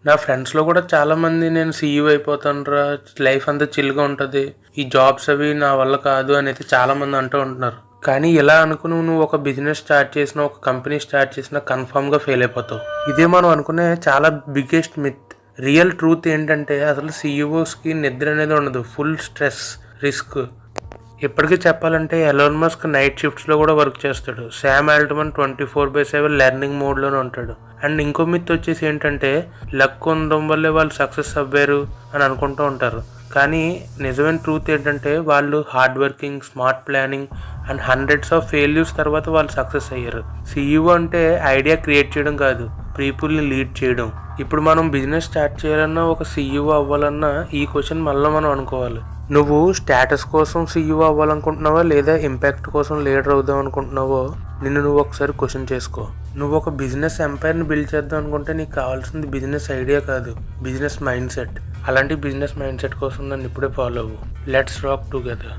నా ఫ్రెండ్స్లో కూడా చాలామంది నేను సీఈఓ అయిపోతానురా, లైఫ్ అంతా చిల్గా ఉంటుంది, ఈ జాబ్స్ అవి నా వల్ల కాదు అని అయితే చాలామంది అంటూ ఉంటున్నారు. కానీ ఇలా అనుకుని నువ్వు ఒక బిజినెస్ స్టార్ట్ చేసినా, ఒక కంపెనీ స్టార్ట్ చేసినా కన్ఫామ్గా ఫెయిల్ అయిపోతావు. ఇదే మనం అనుకునే చాలా బిగ్గెస్ట్ మిత్. రియల్ ట్రూత్ ఏంటంటే అసలు సీఈఓస్కి నిద్ర అనేది ఉండదు. Full stress, risk. ఇప్పటికీ చెప్పాలంటే ఎలాన్ మస్క్ నైట్ షిఫ్ట్స్లో కూడా వర్క్ చేస్తాడు. శామ్ ఆల్ట్మన్ 24/7 లెర్నింగ్ మోడ్లోనే ఉంటాడు. అండ్ ఇంకో మిత్ వచ్చేసి ఏంటంటే లక్ ఉండడం వల్లే వాళ్ళు సక్సెస్ అవ్వారు అని అనుకుంటూ ఉంటారు. కానీ నిజమైన ట్రూత్ ఏంటంటే వాళ్ళు hard working, smart planning and hundreds of failures తర్వాత వాళ్ళు సక్సెస్ అయ్యారు. సీఈఓ అంటే ఐడియా క్రియేట్ చేయడం కాదు, పీపుల్ని లీడ్ చేయడం. ఇప్పుడు మనం బిజినెస్ స్టార్ట్ చేయాలన్నా, ఒక సీఈఓ అవ్వాలన్నా ఈ క్వశ్చన్ మళ్ళీ మనం అనుకోవాలి. నువ్వు స్టేటస్ కోసం సీఈఓ అవ్వాలనుకుంటున్నావా, లేదా ఇంపాక్ట్ కోసం లీడర్ అవుదాం అనుకుంటున్నావో నువ్వు ఒకసారి క్వశ్చన్ చేసుకో. నువ్వు ఒక బిజినెస్ ఎంపైర్ని బిల్డ్ చేద్దాం అనుకుంటే నీకు కావాల్సింది బిజినెస్ ఐడియా కాదు, బిజినెస్ మైండ్ సెట్. అలాంటి బిజినెస్ మైండ్ సెట్ కోసం నన్ను ఇప్పుడే ఫాలో అవ్వు. Let's rock together.